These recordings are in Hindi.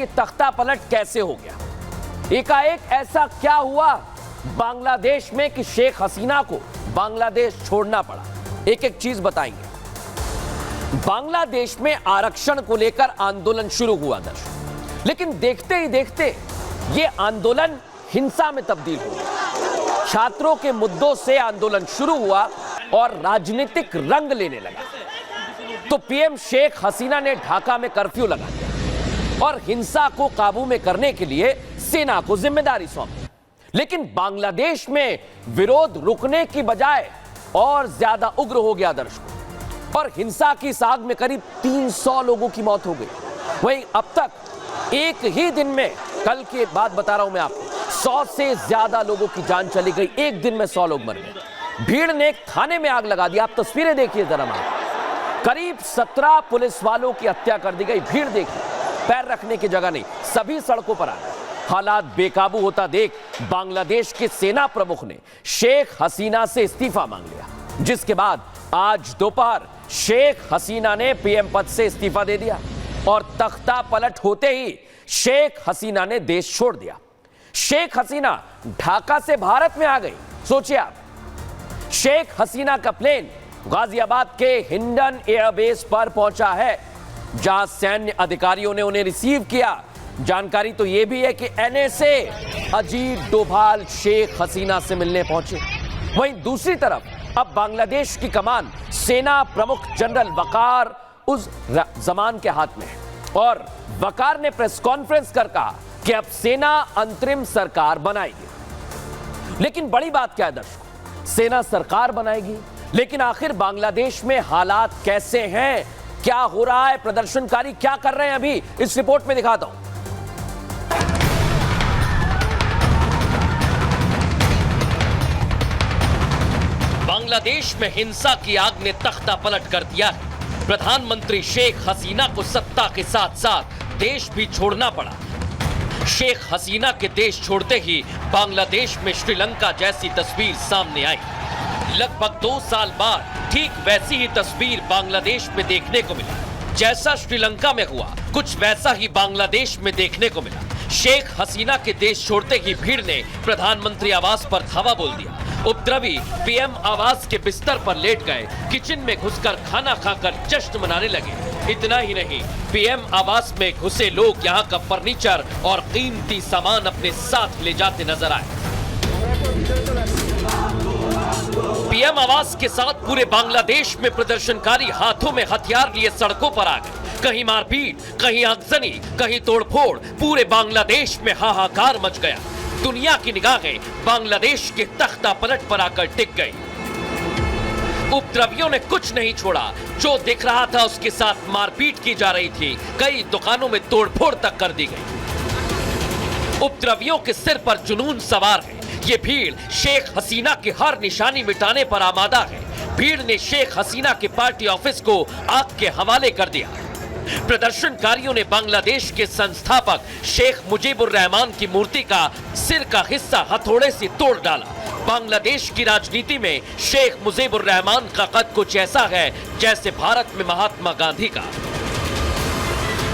ये तख्ता पलट कैसे हो गया? एकाएक ऐसा क्या हुआ बांग्लादेश में कि शेख हसीना को बांग्लादेश छोड़ना पड़ा? एक एक चीज बताएंगे। बांग्लादेश में आरक्षण को लेकर आंदोलन शुरू हुआ दर्शक, लेकिन देखते ही देखते ये आंदोलन हिंसा में तब्दील हो गया। छात्रों के मुद्दों से आंदोलन शुरू हुआ और राजनीतिक रंग लेने लगा। तो पीएम शेख हसीना ने ढाका में कर्फ्यू लगा दिया और हिंसा को काबू में करने के लिए सेना को जिम्मेदारी सौंपी। लेकिन बांग्लादेश में विरोध रुकने की बजाय और ज्यादा उग्र हो गया दर्शकों, और हिंसा की इस आग में करीब 300 लोगों की मौत हो गई। वहीं अब तक एक ही दिन में, कल की बात बता रहा हूं मैं आपको, 100 से ज्यादा लोगों की जान चली गई। एक दिन में 100 लोग मर गए। भीड़ ने थाने में आग लगा दी। आप तस्वीरें देखिए जरा। करीब 17 पुलिस वालों की हत्या कर दी गई। भीड़ देखिए, पैर रखने की जगह नहीं, सभी सड़कों पर आ गए। हालात बेकाबू होता देख बांग्लादेश के सेना प्रमुख ने शेख हसीना से इस्तीफा मांग लिया, जिसके बाद आज दोपहर शेख हसीना ने पीएम पद से इस्तीफा दे दिया और तख्ता पलट होते ही शेख हसीना ने देश छोड़ दिया। शेख हसीना ढाका से भारत में आ गई। सोचिए आप, शेख हसीना का प्लेन गाजियाबाद के हिंडन एयरबेस पर पहुंचा है, जहां सैन्य अधिकारियों ने उन्हें रिसीव किया। जानकारी तो यह भी है कि एनएसए अजीत डोभाल शेख हसीना से मिलने पहुंचे। वहीं दूसरी तरफ अब बांग्लादेश की कमान सेना प्रमुख जनरल वकार उस जमान के हाथ में है और वकार ने प्रेस कॉन्फ्रेंस कर कहा कि अब सेना अंतरिम सरकार बनाएगी। लेकिन बड़ी बात क्या है दर्शकों, सेना सरकार बनाएगी, लेकिन आखिर बांग्लादेश में हालात कैसे हैं, क्या हो रहा है, प्रदर्शनकारी क्या कर रहे हैं, अभी इस रिपोर्ट में दिखाता हूं। बांग्लादेश में हिंसा की आग ने तख्ता पलट कर दिया है। प्रधानमंत्री शेख हसीना को सत्ता के साथ साथ देश भी छोड़ना पड़ा। शेख हसीना के देश छोड़ते ही बांग्लादेश में श्रीलंका जैसी तस्वीर सामने आई। लगभग 2 साल बाद ठीक वैसी ही तस्वीर बांग्लादेश में देखने को मिली। जैसा श्रीलंका में हुआ, कुछ वैसा ही बांग्लादेश में देखने को मिला। शेख हसीना के देश छोड़ते ही भीड़ ने प्रधानमंत्री आवास पर धावा बोल दिया। उपद्रवी पीएम आवास के बिस्तर पर लेट गए, किचन में घुसकर खाना खाकर जश्न मनाने लगे। इतना ही नहीं, पीएम आवास में घुसे लोग यहां का फर्नीचर और कीमती सामान अपने साथ ले जाते नजर आए। पीएम आवास के साथ पूरे बांग्लादेश में प्रदर्शनकारी हाथों में हथियार लिए सड़कों पर आ गए। कहीं मारपीट, कहीं आगजनी, कहीं तोड़फोड़। पूरे बांग्लादेश में हाहाकार मच गया। दुनिया की निगाहें बांग्लादेश के तख्ता पलट पर आकर टिक गई। उपद्रवियों ने कुछ नहीं छोड़ा। जो दिख रहा था उसके साथ मारपीट की जा रही थी। कई दुकानों में तोड़फोड़ तक कर दी गई। उपद्रवियों के सिर पर जुनून सवार है। ये भीड़ शेख हसीना की हर निशानी मिटाने पर आमादा है। भीड़ ने शेख हसीना के पार्टी ऑफिस को आग के हवाले कर दिया। प्रदर्शनकारियों ने बांग्लादेश के संस्थापक शेख मुजीबुर रहमान की मूर्ति का सिर का हिस्सा हथौड़े से तोड़ डाला। बांग्लादेश की राजनीति में शेख मुजीबुर रहमान का कद कुछ ऐसा है जैसे भारत में महात्मा गांधी का।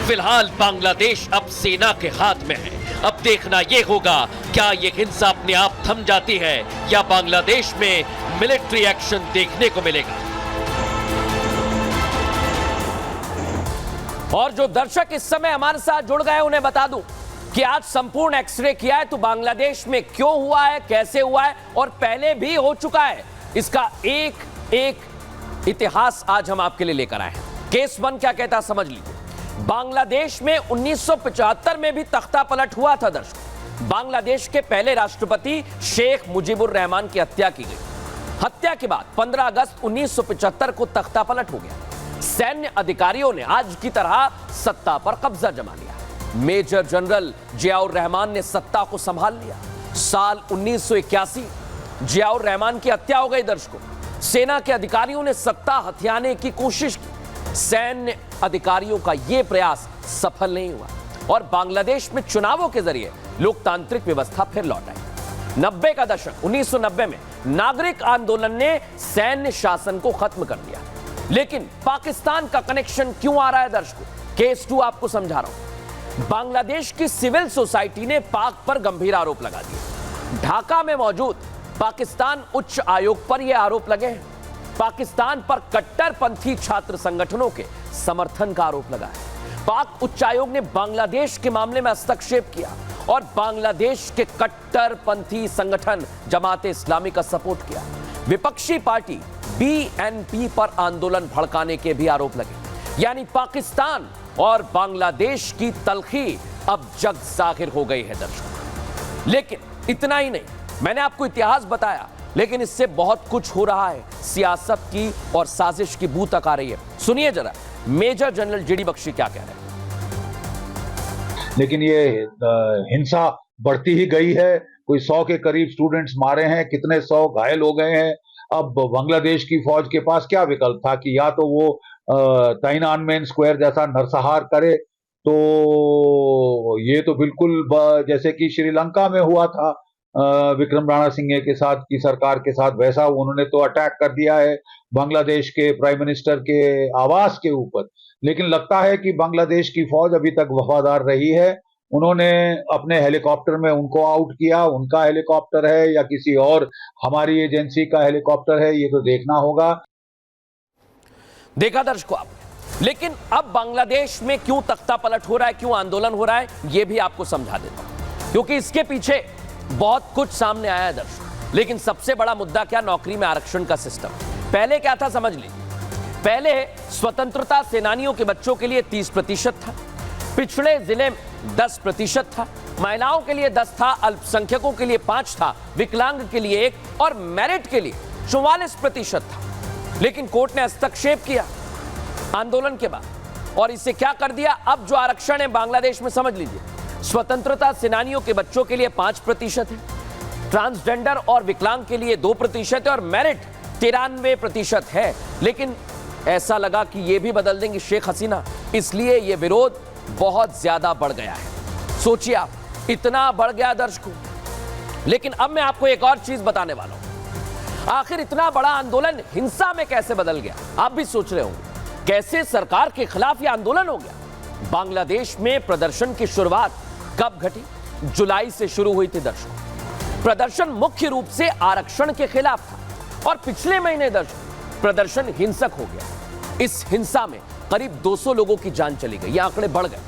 फिलहाल बांग्लादेश अब सेना के हाथ में है। अब देखना यह होगा, क्या यह हिंसा अपने आप थम जाती है या बांग्लादेश में मिलिट्री एक्शन देखने को मिलेगा। और जो दर्शक इस समय हमारे साथ जुड़ गए उन्हें बता दूं कि आज संपूर्ण एक्सरे किया है तो बांग्लादेश में क्यों हुआ है, कैसे हुआ है और पहले भी हो चुका है, इसका एक एक इतिहास आज हम आपके लिए लेकर आए हैं। केस 1 क्या कहता है समझ लीजिए। बांग्लादेश में 1975 में भी तख्ता पलट हुआ था दर्शक। बांग्लादेश के पहले राष्ट्रपति शेख मुजीबुर रहमान की हत्या की गई। हत्या के बाद 15 अगस्त 1975 को तख्ता पलट हो गया। सैन्य अधिकारियों ने आज की तरह सत्ता पर कब्जा जमा लिया। मेजर जनरल जियाउर रहमान ने सत्ता को संभाल लिया। साल 1981 जियाउर रहमान की हत्या हो गई दर्शकों। सेना के अधिकारियों ने सत्ता हथियाने की कोशिश की। सैन्य अधिकारियों का यह प्रयास सफल नहीं हुआ और बांग्लादेश में चुनावों के जरिए लोकतांत्रिक व्यवस्था फिर लौट आई। 90 का दशक 1990 में नागरिक आंदोलन ने सैन्य शासन को खत्म कर दिया। लेकिन पाकिस्तान का कनेक्शन क्यों आ रहा है दर्शकों, केस 2 आपको समझा रहा हूं। बांग्लादेश की सिविल सोसाइटी ने पाक पर गंभीर आरोप लगा दिए। ढाका में मौजूद पाकिस्तान उच्च आयोग पर यह आरोप लगे हैं। पाकिस्तान पर कट्टरपंथी छात्र संगठनों के समर्थन का आरोप लगा है। पाक उच्चायोग ने बांग्लादेश के मामले में हस्तक्षेप किया और बांग्लादेश के कट्टरपंथी संगठन जमाते इस्लामी का सपोर्ट किया। विपक्षी पार्टी बीएनपी पर आंदोलन भड़काने के भी आरोप लगे। यानी पाकिस्तान और बांग्लादेश की तलखी अब जग जाहिर हो गई है दर्शकों। लेकिन इतना ही नहीं, मैंने आपको इतिहास बताया, लेकिन इससे बहुत कुछ हो रहा है। सियासत की और साजिश की बू तक आ रही है। सुनिए जरा मेजर जनरल जीडी बख्शी क्या कह रहे हैं। लेकिन ये हिंसा बढ़ती ही गई है। कोई 100 के करीब स्टूडेंट्स मारे हैं, कितने 100 घायल हो गए हैं। अब बांग्लादेश की फौज के पास क्या विकल्प था कि या तो वो ताइनानमेन स्क्वायर जैसा नरसंहार करे, तो ये तो बिल्कुल जैसे कि श्रीलंका में हुआ था विक्रम राणा सिंह के साथ की सरकार के साथ, वैसा उन्होंने तो अटैक कर दिया है बांग्लादेश के प्राइम मिनिस्टर के आवास के ऊपर। लेकिन लगता है कि बांग्लादेश की फौज अभी तक वफादार रही है। उन्होंने अपने हेलीकॉप्टर में उनको आउट किया, उनका हेलीकॉप्टर है या किसी और हमारी एजेंसी का हेलीकॉप्टर है, ये तो देखना होगा। देखा दर्शकों आप, लेकिन अब बांग्लादेश में क्यों तख्ता पलट हो रहा है, क्यों आंदोलन हो रहा है, यह भी आपको समझा देता हूं, क्योंकि इसके पीछे बहुत कुछ सामने आया है दर्शकों। लेकिन सबसे बड़ा मुद्दा क्या, नौकरी में आरक्षण का सिस्टम। पहले क्या था समझ लीजिए। पहले स्वतंत्रता सेनानियों के बच्चों के लिए 30% था, पिछड़े जिले में 10% था, महिलाओं के लिए 10 था, अल्पसंख्यकों के लिए 5 था, विकलांग के लिए 1 और मेरिट के लिए 44% था। लेकिन कोर्ट ने हस्तक्षेप किया आंदोलन के बाद और इसे क्या कर दिया। अब जो आरक्षण है बांग्लादेश में समझ लीजिए, स्वतंत्रता सेनानियों के बच्चों के लिए 5% है, ट्रांसजेंडर और विकलांग के लिए 2% है और मेरिट 93% है। लेकिन ऐसा लगा कि यह भी बदल देंगी शेख हसीना, इसलिए यह विरोध बहुत ज्यादा बढ़ गया है। सोचिए आप, इतना बढ़ गया दर्शकों। लेकिन अब मैं आपको एक और चीज बताने वाला हूं। आखिर इतना बड़ा आंदोलन हिंसा में कैसे बदल गया, आप भी सोच रहे होंगे। कैसे सरकार के खिलाफ यह आंदोलन हो गया। बांग्लादेश में प्रदर्शन की शुरुआत कब घटी, जुलाई से शुरू हुई थी दर्शकों। प्रदर्शन मुख्य रूप से आरक्षण के खिलाफ था और पिछले महीने दर्शकों प्रदर्शन हिंसक हो गया। इस हिंसा में करीब 200 लोगों की जान चली गई, ये आंकड़े बढ़ गए।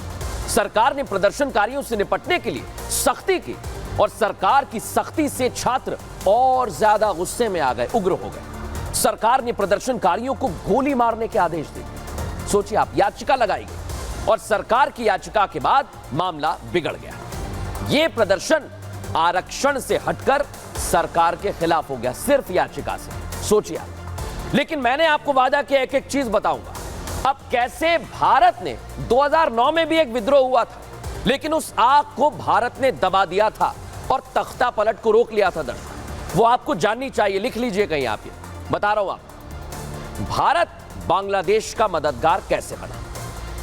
सरकार ने प्रदर्शनकारियों से निपटने के लिए सख्ती की और सरकार की सख्ती से छात्र और ज्यादा गुस्से में आ गए, उग्र हो गए। सरकार ने प्रदर्शनकारियों को गोली मारने के आदेश दिए। सोचिए आप, याचिका लगाई गई और सरकार की याचिका के बाद मामला बिगड़ गया। यह प्रदर्शन आरक्षण से हटकर सरकार के खिलाफ हो गया, सिर्फ याचिका से। सोचिए आप। लेकिन मैंने आपको वादा किया एक एक चीज बताऊंगा। अब कैसे भारत ने 2009 में भी एक विद्रोह हुआ था, लेकिन उस आग को भारत ने दबा दिया था और तख्ता पलट को रोक लिया था दर्शक। वो आपको जाननी चाहिए, लिख लीजिए कहीं आप। ये बता रहा हूं आप, भारत बांग्लादेश का मददगार कैसे बना।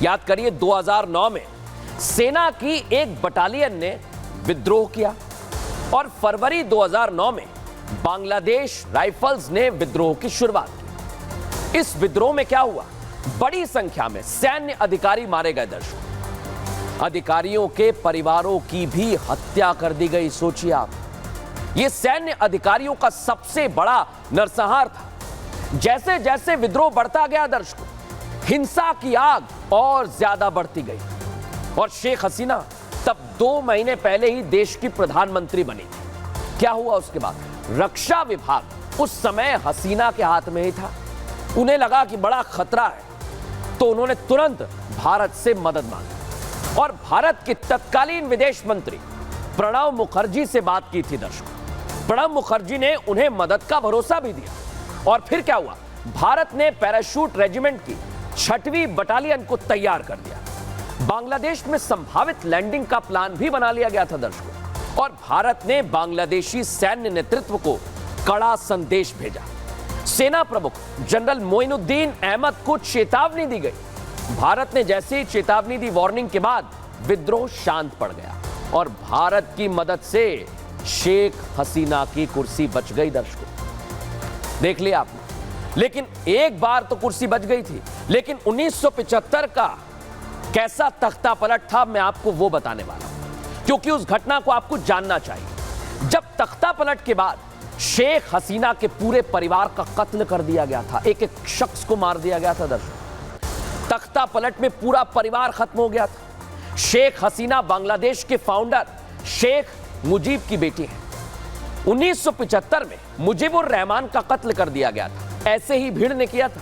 याद करिए, 2009 में सेना की एक बटालियन ने विद्रोह किया और फरवरी 2009 में बांग्लादेश राइफल्स ने विद्रोह की शुरुआत की। इस विद्रोह में क्या हुआ, बड़ी संख्या में सैन्य अधिकारी मारे गए दर्शक। अधिकारियों के परिवारों की भी हत्या कर दी गई। सोचिए आप, यह सैन्य अधिकारियों का सबसे बड़ा नरसंहार था। जैसे जैसे विद्रोह बढ़ता गया दर्शकों, हिंसा की आग और ज्यादा बढ़ती गई और शेख हसीना तब 2 महीने पहले ही देश की प्रधानमंत्री बनी थी। क्या हुआ उसके बाद, रक्षा विभाग उस समय हसीना के हाथ में ही था। उन्हें लगा कि बड़ा खतरा है, तो उन्होंने तुरंत भारत से मदद मांगी और भारत के तत्कालीन विदेश मंत्री प्रणब मुखर्जी से बात की थी दर्शकों। प्रणब मुखर्जी ने उन्हें मदद का भरोसा भी दिया। और फिर क्या हुआ, भारत ने पैराशूट रेजिमेंट की 6वीं बटालियन को तैयार कर दिया। बांग्लादेश में संभावित लैंडिंग का प्लान भी बना लिया गया था दर्शकों और भारत ने बांग्लादेशी सैन्य नेतृत्व को कड़ा संदेश भेजा। सेना प्रमुख जनरल मोइनुद्दीन अहमद को चेतावनी दी गई। भारत ने जैसे ही चेतावनी दी, वार्निंग के बाद विद्रोह शांत पड़ गया और भारत की मदद से शेख हसीना की कुर्सी बच गई दर्शकों। देख लिया आपने। लेकिन एक बार तो कुर्सी बच गई थी, लेकिन 1975 का कैसा तख्ता पलट था, मैं आपको वो बताने वाला हूं, क्योंकि उस घटना को आपको जानना चाहिए। जब तख्ता पलट के बाद शेख हसीना के पूरे परिवार का कत्ल कर दिया गया था, एक एक शख्स को मार दिया गया था। दर्शक, तख्ता पलट में पूरा परिवार खत्म हो गया था। शेख हसीना बांग्लादेश के फाउंडर शेख मुजीब की बेटी है। 1975 में मुजीबुर रहमान का कत्ल कर दिया गया था, ऐसे ही भीड़ ने किया था।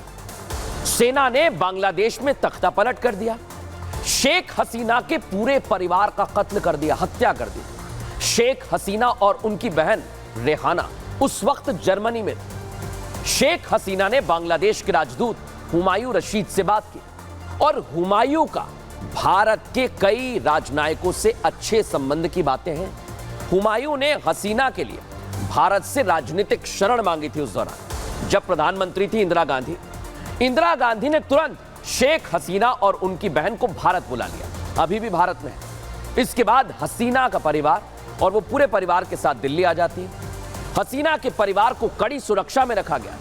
सेना ने बांग्लादेश में तख्ता पलट कर दिया, शेख हसीना के पूरे परिवार का कत्ल कर दिया, हत्या कर दी। शेख हसीना और उनकी बहन रेहाना उस वक्त जर्मनी में थी। शेख हसीना ने बांग्लादेश के राजदूत हुमायूं रशीद से बात की और हुमायूं का भारत के कई राजनायकों से अच्छे संबंध की बातें हैं। हुमायूं ने हसीना के लिए भारत से राजनीतिक शरण मांगी थी उस दौरान, जब प्रधानमंत्री थी इंदिरा गांधी। इंदिरा गांधी ने तुरंत शेख हसीना और उनकी बहन को भारत बुला लिया, अभी भी भारत में है। इसके बाद हसीना का परिवार और वो पूरे परिवार के साथ दिल्ली आ जाती है। हसीना के परिवार को कड़ी सुरक्षा में रखा गया।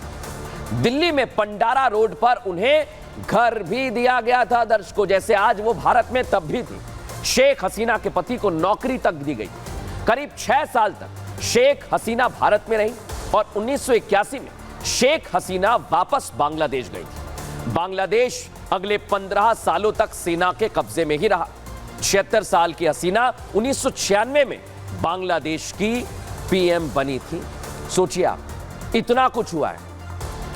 दिल्ली में पंडारा रोड पर उन्हें घर भी दिया गया था दर्शकों, जैसे आज वो भारत में तब भी थी। शेख हसीना के पति को नौकरी तक दी गई। करीब 6 साल तक शेख हसीना भारत में रही और 1981 में शेख हसीना वापस बांग्लादेश गई थी। बांग्लादेश अगले 15 सालों तक सेना के कब्जे में ही रहा। 76 साल की हसीना 1996 में बांग्लादेश की पीएम बनी थी। सोचिए आप, इतना कुछ हुआ है।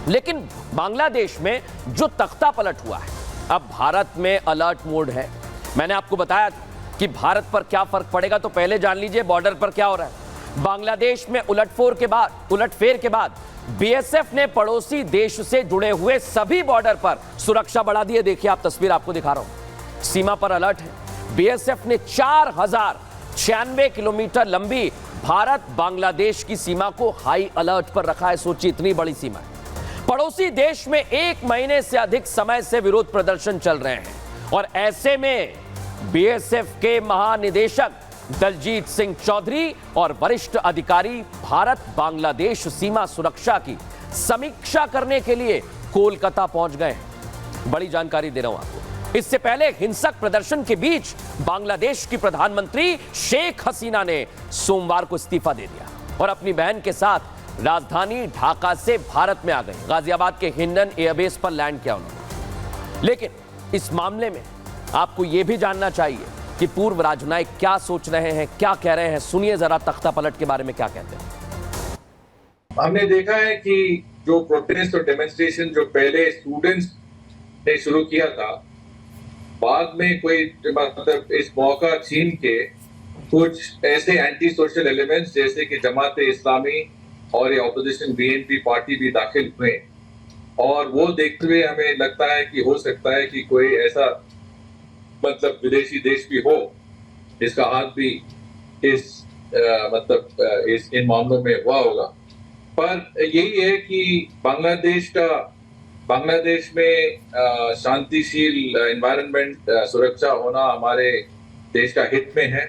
लेकिन बांग्लादेश में जो तख्ता पलट हुआ है, अब भारत में अलर्ट मोड है। मैंने आपको बताया था कि भारत पर क्या फर्क पड़ेगा, तो पहले जान लीजिए बॉर्डर पर क्या हो रहा है। बांग्लादेश में उलटफेर के बाद बीएसएफ ने पड़ोसी देश से जुड़े हुए सभी बॉर्डर पर सुरक्षा बढ़ा दी है। देखिए आप, तस्वीर आपको दिखा रहा हूं, सीमा पर अलर्ट है। बीएसएफ ने 4096 किलोमीटर लंबी भारत बांग्लादेश की सीमा को हाई अलर्ट पर रखा है। सोचिए, इतनी बड़ी सीमा है। पड़ोसी देश में 1 महीने से अधिक समय से विरोध प्रदर्शन चल रहे हैं और ऐसे में बीएसएफ के महानिदेशक दलजीत सिंह चौधरी और वरिष्ठ अधिकारी भारत बांग्लादेश सीमा सुरक्षा की समीक्षा करने के लिए कोलकाता पहुंच गए हैं। बड़ी जानकारी दे रहा हूं आपको। इससे पहले हिंसक प्रदर्शन के बीच बांग्लादेश की प्रधानमंत्री शेख हसीना ने सोमवार को इस्तीफा दे दिया और अपनी बहन के साथ राजधानी ढाका से भारत में आ गए। गाजियाबाद के हिंडन एयरबेस पर लैंड किया उन्होंने। लेकिन इस मामले में आपको यह भी जानना चाहिए कि पूर्व राजनायक क्या सोच रहे हैं, क्या कह रहे हैं। सुनिए जरा तख्ता पलट के बारे में क्या कहते हैं। हमने देखा है कि जो प्रोटेस्ट और डेमोन्स्ट्रेशन जो पहले स्टूडेंट्स ने शुरू किया था, बाद में कोई मतलब इस मौका छीन के कुछ ऐसे एंटी सोशल एलिमेंट्स जैसे कि जमाते इस्लामी और ये ऑपोजिशन बीएनपी पार्टी भी दाखिल हुए और वो देखते हुए हमें लगता है कि हो सकता है कि कोई ऐसा मतलब विदेशी देश भी हो जिसका हाथ भी इस इन मामलों में हुआ होगा। पर यही है कि बांग्लादेश में शांतिशील एनवायरनमेंट सुरक्षा होना हमारे देश का हित में है।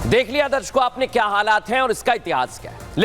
देख लिया दर्शकों आपने क्या हालात हैं और इसका इतिहास क्या है।